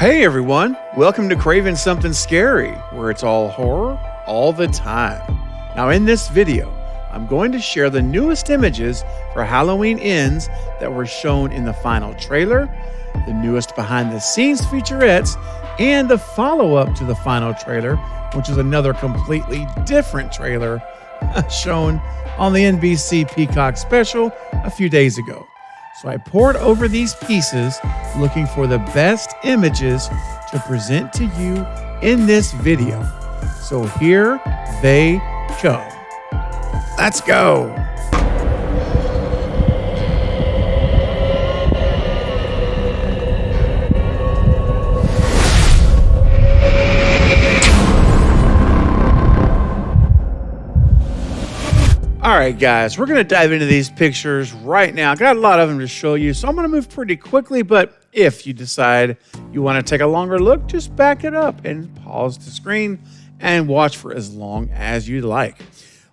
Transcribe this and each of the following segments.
Hey everyone, welcome to Craving Something Scary, where it's all horror all the time. Now in this video, I'm going to share the newest images for Halloween Ends that were shown in the final trailer, the newest behind the scenes featurettes, and the follow-up to the final trailer, which is another completely different trailer shown on the NBC Peacock special a few days ago. So I poured over these pieces looking for the best images to present to you in this video. So here they come. Let's go. All right, guys, we're going to dive into these pictures right now. I got a lot of them to show you, so I'm going to move pretty quickly. But if you decide you want to take a longer look, just back it up and pause the screen and watch for as long as you'd like.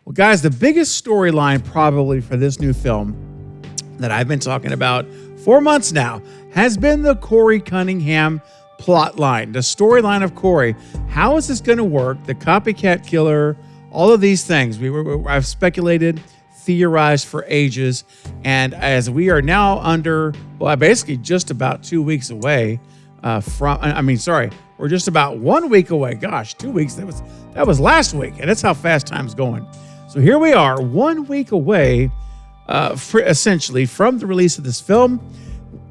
Well, guys, the biggest storyline probably for this new film that I've been talking about for months now has been the Corey Cunningham plot line, the storyline of Corey. How is this going to work? The copycat killer, all of these things I've speculated, theorized for ages, and as we are now basically just about 2 weeks away we're just about 1 week away. Gosh, 2 weeks, that was last week, and that's how fast time's going. So here we are, 1 week away, essentially from the release of this film,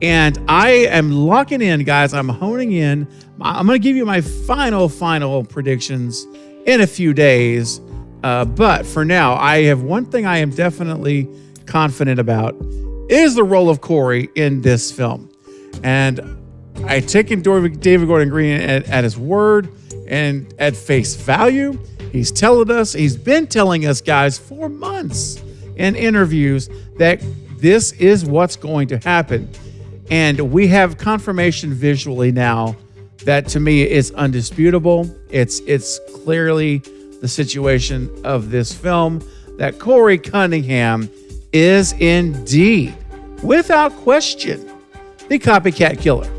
and I am locking in, guys. I'm honing in. I'm going to give you my final predictions in a few days. But for now, I have one thing I am definitely confident about is the role of Corey in this film. And I taken David Gordon Green at his word and at face value. He's been telling us, guys, for months in interviews that this is what's going to happen. And we have confirmation visually now that to me is undisputable. It's clearly the situation of this film that Corey Cunningham is indeed, without question, the copycat killer.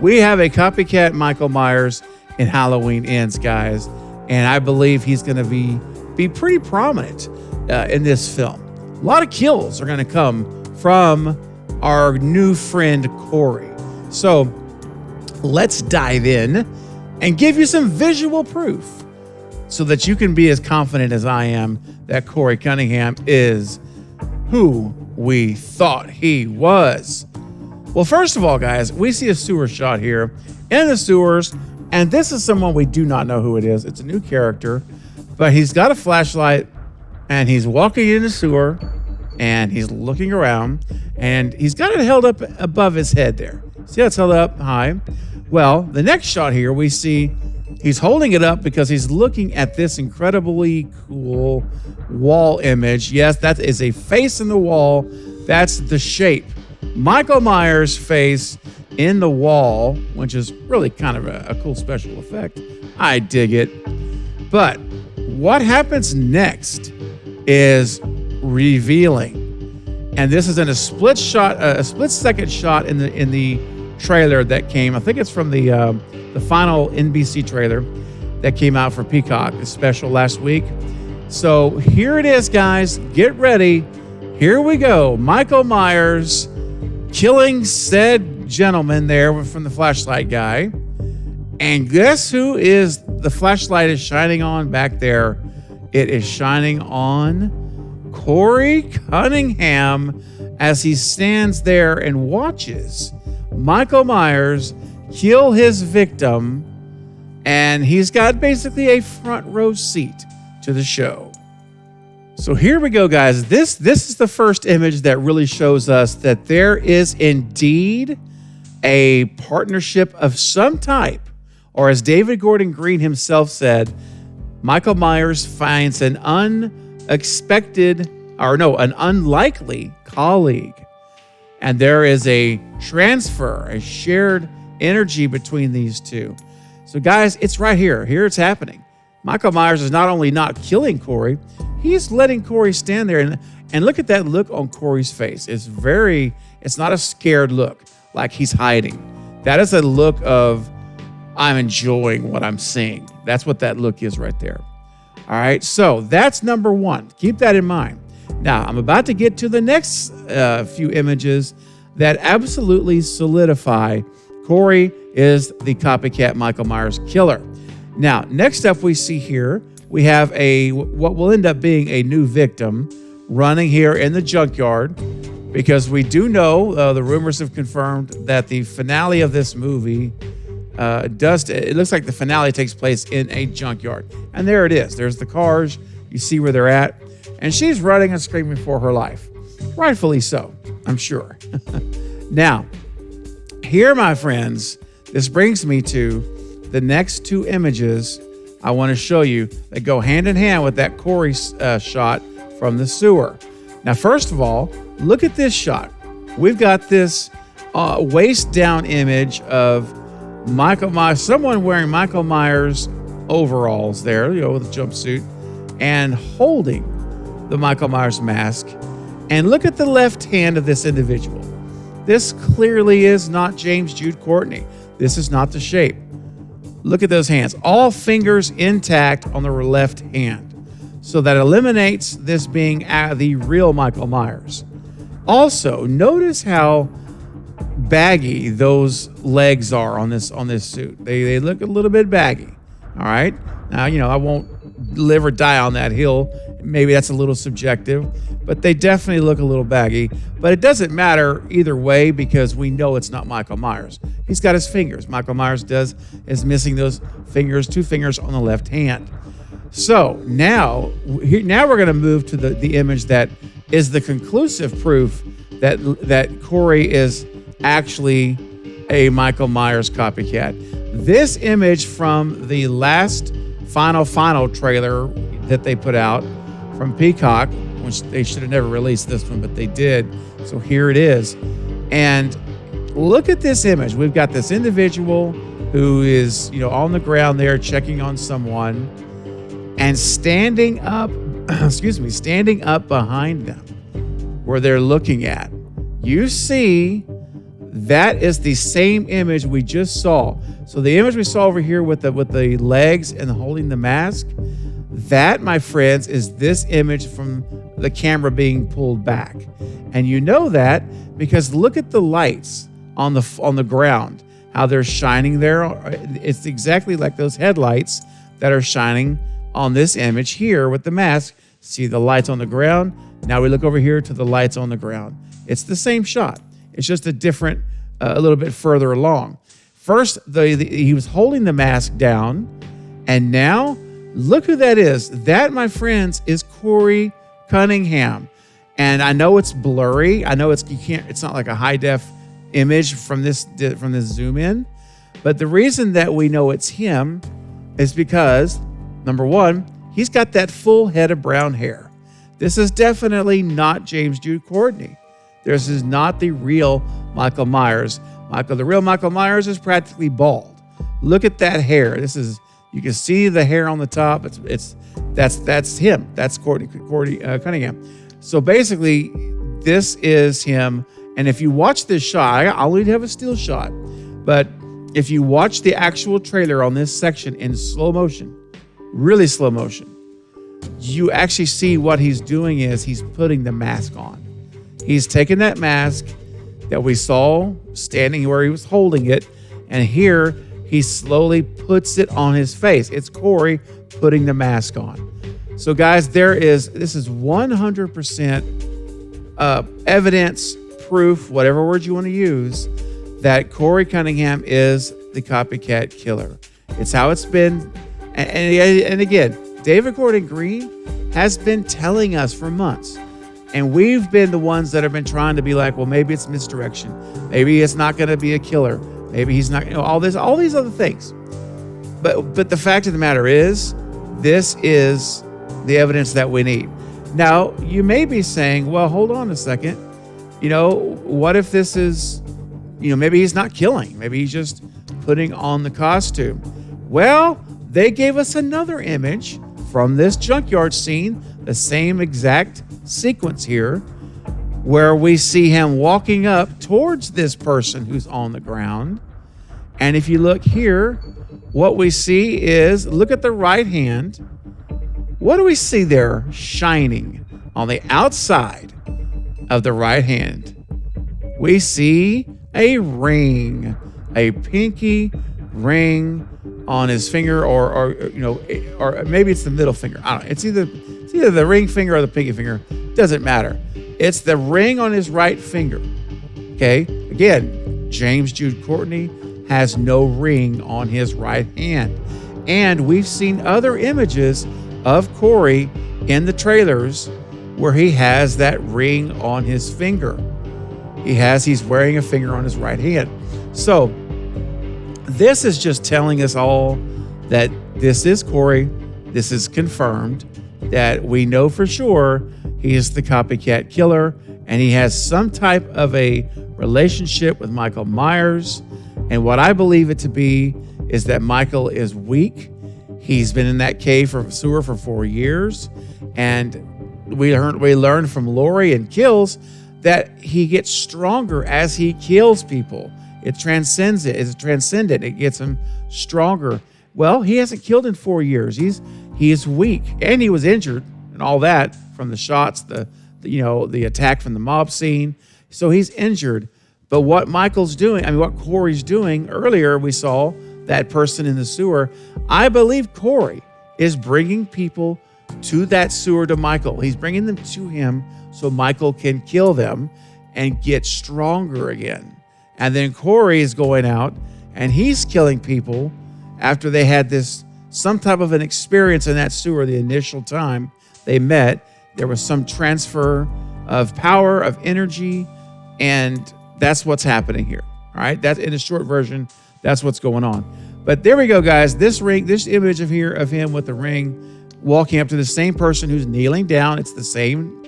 We have a copycat Michael Myers in Halloween Ends, guys, and I believe he's going to be pretty prominent in this film. A lot of kills are going to come from our new friend Corey. So let's dive in and give you some visual proof so that you can be as confident as I am that Corey Cunningham is who we thought he was. Well, first of all, guys, we see a sewer shot here in the sewers, and this is someone we do not know who it is. It's a new character, but he's got a flashlight, and he's walking in the sewer, and he's looking around, and he's got it held up above his head there. See how it's held up high? Well, the next shot here, we see he's holding it up because he's looking at this incredibly cool wall image. Yes, that is a face in the wall. That's the shape. Michael Myers' face in the wall, which is really kind of a cool special effect. I dig it. But what happens next is revealing. And this is in a split second shot in the trailer that came. I think it's from the final NBC trailer that came out for Peacock, the special last week. So here it is, guys. Get ready. Here we go. Michael Myers killing said gentleman there from the flashlight guy. And guess who is the flashlight is shining on back there? It is shining on Corey Cunningham as he stands there and watches Michael Myers kill his victim, and he's got basically a front row seat to the show. So here we go, guys. This is the first image that really shows us that there is indeed a partnership of some type, or as David Gordon Green himself said, Michael Myers finds an unlikely colleague. And there is a transfer, a shared energy between these two. So guys, it's right here. Here it's happening. Michael Myers is not only not killing Corey, he's letting Corey stand there. And look at that look on Corey's face. It's not a scared look like he's hiding. That is a look of I'm enjoying what I'm seeing. That's what that look is right there. All right, so that's number one. Keep that in mind. Now, I'm about to get to the next few images that absolutely solidify Corey is the copycat Michael Myers killer. Now, next up we see here, we have what will end up being a new victim running here in the junkyard, because we do know, the rumors have confirmed that the finale of this movie it looks like the finale takes place in a junkyard. And there it is. There's the cars. You see where they're at. And she's running and screaming for her life. Rightfully so, I'm sure. Now, here, my friends, this brings me to the next two images I want to show you that go hand in hand with that Corey shot from the sewer. Now, first of all, look at this shot. We've got this waist down image of Michael Myers, someone wearing Michael Myers overalls there, with a jumpsuit, and holding the Michael Myers mask. And look at the left hand of this individual. This clearly is not James Jude Courtney. This is not the shape. Look at those hands, all fingers intact on the left hand. So that eliminates this being the real Michael Myers. Also, notice how baggy those legs are on this suit. They look a little bit baggy. All right. Now, I won't live or die on that hill. Maybe that's a little subjective, but they definitely look a little baggy. But it doesn't matter either way, because we know it's not Michael Myers. He's got his fingers. Michael Myers is missing those fingers, 2 fingers on the left hand. So now we're going to move to the image that is the conclusive proof that Corey is actually a Michael Myers copycat. This image from the last final trailer that they put out from Peacock, which they should have never released this one, but they did. So here it is. And look at this image. We've got this individual who is, on the ground there checking on someone, and standing up behind them where they're looking at. You see, that is the same image we just saw. So the image we saw over here with the legs and holding the mask, that, my friends, is this image from the camera being pulled back. And you know that because look at the lights on the ground, how they're shining there. It's exactly like those headlights that are shining on this image here with the mask. See the lights on the ground. Now we look over here to the lights on the ground. It's the same shot. It's just a little bit further along. First, he was holding the mask down, and now look who that is. That, my friends, is Corey Cunningham. And I know it's blurry. I know it's not like a high def image from this zoom in, but the reason that we know it's him is because, number one, he's got that full head of brown hair. This is definitely not James Jude Courtney. This is not the real Michael Myers. The real Michael Myers is practically bald. Look at that hair. You can see the hair on the top. That's him. That's Corey Cunningham. So basically, this is him. And if you watch this shot, I'll only have a still shot, but if you watch the actual trailer on this section in slow motion, really slow motion, you actually see what he's doing is he's putting the mask on. He's taking that mask that we saw standing where he was holding it, and here he slowly puts it on his face. It's Corey putting the mask on. So guys, this is 100% evidence, proof, whatever word you want to use, that Corey Cunningham is the copycat killer. It's how it's been. And again, David Gordon Green has been telling us for months. And we've been the ones that have been trying to be like, well, maybe it's misdirection. Maybe it's not going to be a killer. Maybe he's not, all these other things. But the fact of the matter is, this is the evidence that we need. Now, you may be saying, well, hold on a second. What if this is, maybe he's not killing. Maybe he's just putting on the costume. Well, they gave us another image from this junkyard scene, the same exact sequence here, where we see him walking up towards this person who's on the ground. And if you look here, what we see is, look at the right hand. What do we see there shining on the outside of the right hand? We see a ring, a pinky ring on his finger, or maybe it's the middle finger. I don't know. It's either the ring finger or the pinky finger. Doesn't matter. It's the ring on his right finger. Okay. Again, James Jude Courtney has no ring on his right hand. And we've seen other images of Corey in the trailers where he has that ring on his finger. He's wearing a finger on his right hand. So this is just telling us all that this is Corey. This is confirmed, that we know for sure he is the copycat killer, and he has some type of a relationship with Michael Myers. And what I believe it to be is that Michael is weak. He's been in that sewer for 4 years. And we learned from Laurie and Kills that he gets stronger as he kills people. It transcends it. It's transcendent. It gets him stronger. Well, he hasn't killed in 4 years. He is weak, and he was injured and all that from the shots, the attack from the mob scene. So he's injured. But what Michael's doing, what Corey's doing, earlier we saw that person in the sewer. I believe Corey is bringing people to that sewer to Michael. He's bringing them to him so Michael can kill them and get stronger again. And then Corey is going out and he's killing people after they had some type of an experience in that sewer the initial time they met. There was some transfer of power, of energy, and that's what's happening here. All right, that's in a short version. That's what's going on. But there we go, guys. This image of him with the ring, walking up to the same person who's kneeling down. It's the same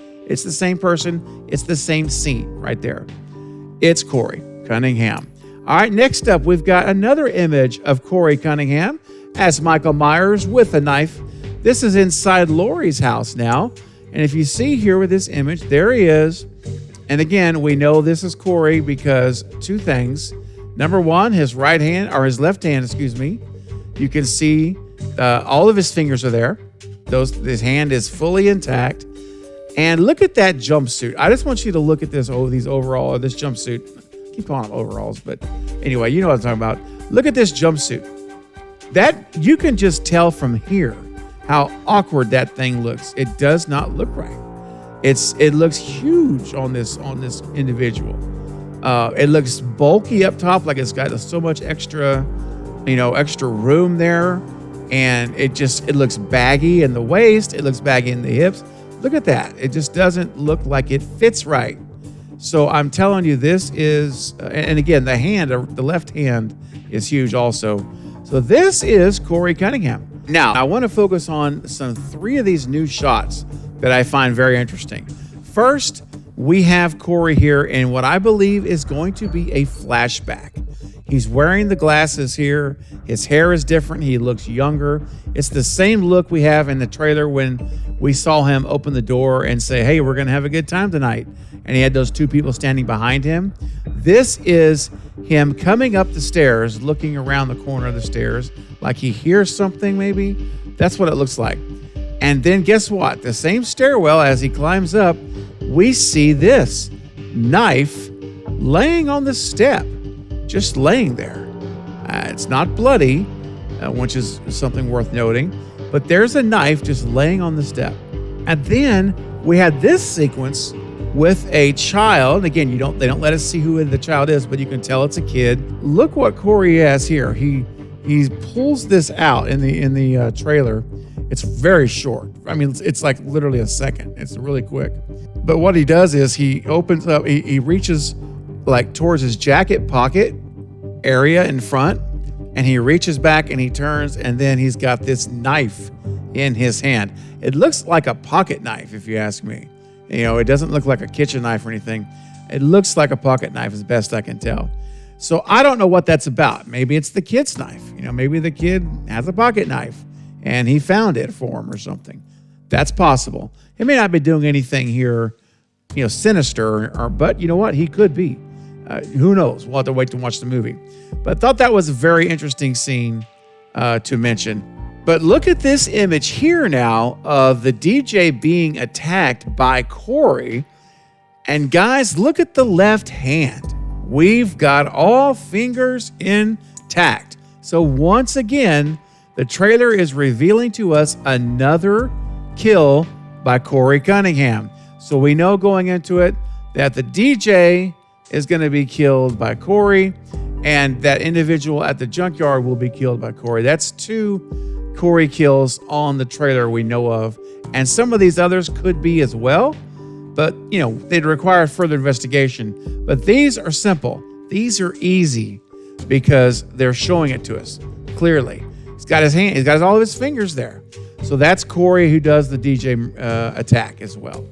person. It's the same scene right there. It's Corey Cunningham. All right, next up, we've got another image of Corey Cunningham as Michael Myers with a knife. This is inside Laurie's house now. And if you see here with this image, there he is. And again, we know this is Corey because two things. Number one, his left hand, you can see all of his fingers are there. His hand is fully intact. And look at that jumpsuit. I just want you to look at this jumpsuit. I keep calling them overalls, but anyway, you know what I'm talking about. Look at this jumpsuit. That you can just tell from here how awkward that thing looks. It does not look right. It looks huge on this individual. It looks bulky up top, like it's got so much extra room there, and it looks baggy in the waist. It looks baggy in the hips. Look at that. It just doesn't look like it fits right. So I'm telling you, this is, and again, the left hand is huge also. So this is Corey Cunningham. Now, I want to focus on three of these new shots that I find very interesting. First, we have Corey here in what I believe is going to be a flashback. He's wearing the glasses here. His hair is different. He looks younger. It's the same look we have in the trailer when we saw him open the door and say, hey, we're going to have a good time tonight. And he had those two people standing behind him. This is him coming up the stairs, looking around the corner of the stairs, like he hears something maybe. That's what it looks like. And then guess what? The same stairwell, as he climbs up, we see this knife laying on the step, just laying there. It's not bloody, which is something worth noting, but there's a knife just laying on the step. And then we had this sequence with a child. Again, they don't let us see who the child is, but you can tell it's a kid. Look what Corey has here. He pulls this out in the trailer. It's very short. I mean, it's like literally a second. It's really quick. But what he does is he opens up, he reaches like towards his jacket pocket area in front, and he reaches back and he turns, and then he's got this knife in his hand. It looks like a pocket knife, if you ask me. It doesn't look like a kitchen knife or anything. It looks like a pocket knife as best I can tell. So I don't know what that's about. Maybe it's the kid's knife. Maybe the kid has a pocket knife and he found it for him or something. That's possible. He may not be doing anything here, sinister, but you know what? He could be. Who knows? We'll have to wait to watch the movie. But I thought that was a very interesting scene to mention. But look at this image here now of the DJ being attacked by Corey. And guys, look at the left hand. We've got all fingers intact. So once again, the trailer is revealing to us another kill by Corey Cunningham. So we know going into it that the DJ is going to be killed by Corey, and that individual at the junkyard will be killed by Corey. That's 2 Corey kills on the trailer we know of, and some of these others could be as well, but you know, they'd require further investigation. But these are simple. These are easy because they're showing it to us clearly. He's got his hand, he's got all of his fingers there. So that's Corey who does the DJ attack as well.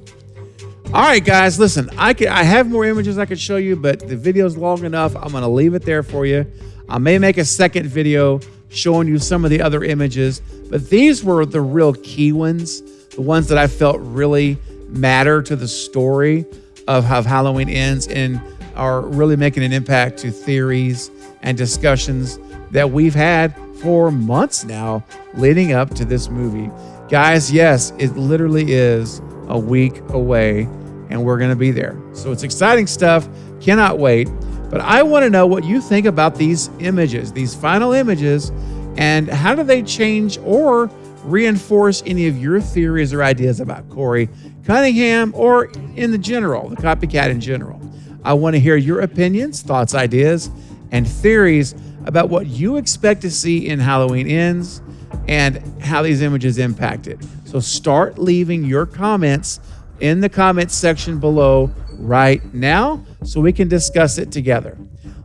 All right, guys, listen, I have more images I could show you, but the video's long enough. I'm going to leave it there for you. I may make a second video showing you some of the other images, but these were the real key ones, the ones that I felt really matter to the story of how Halloween Ends and are really making an impact to theories and discussions that we've had for months now leading up to this movie. Guys, yes, it literally is a week away, and we're going to be there. So it's exciting stuff. Cannot wait. But I want to know what you think about these images, these final images, and how do they change or reinforce any of your theories or ideas about Corey Cunningham or in the general, the copycat in general. I want to hear your opinions, thoughts, ideas, and theories about what you expect to see in Halloween Ends and how these images impact it. So start leaving your comments in the comments section below right now so we can discuss it together.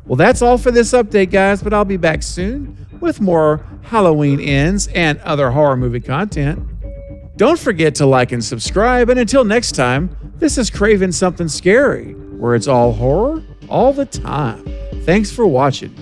Well, that's all for this update, guys, but I'll be back soon with more Halloween Ends and other horror movie content. Don't forget to like and subscribe, and until next time, this is Craving Something Scary, where it's all horror all the time. Thanks for watching.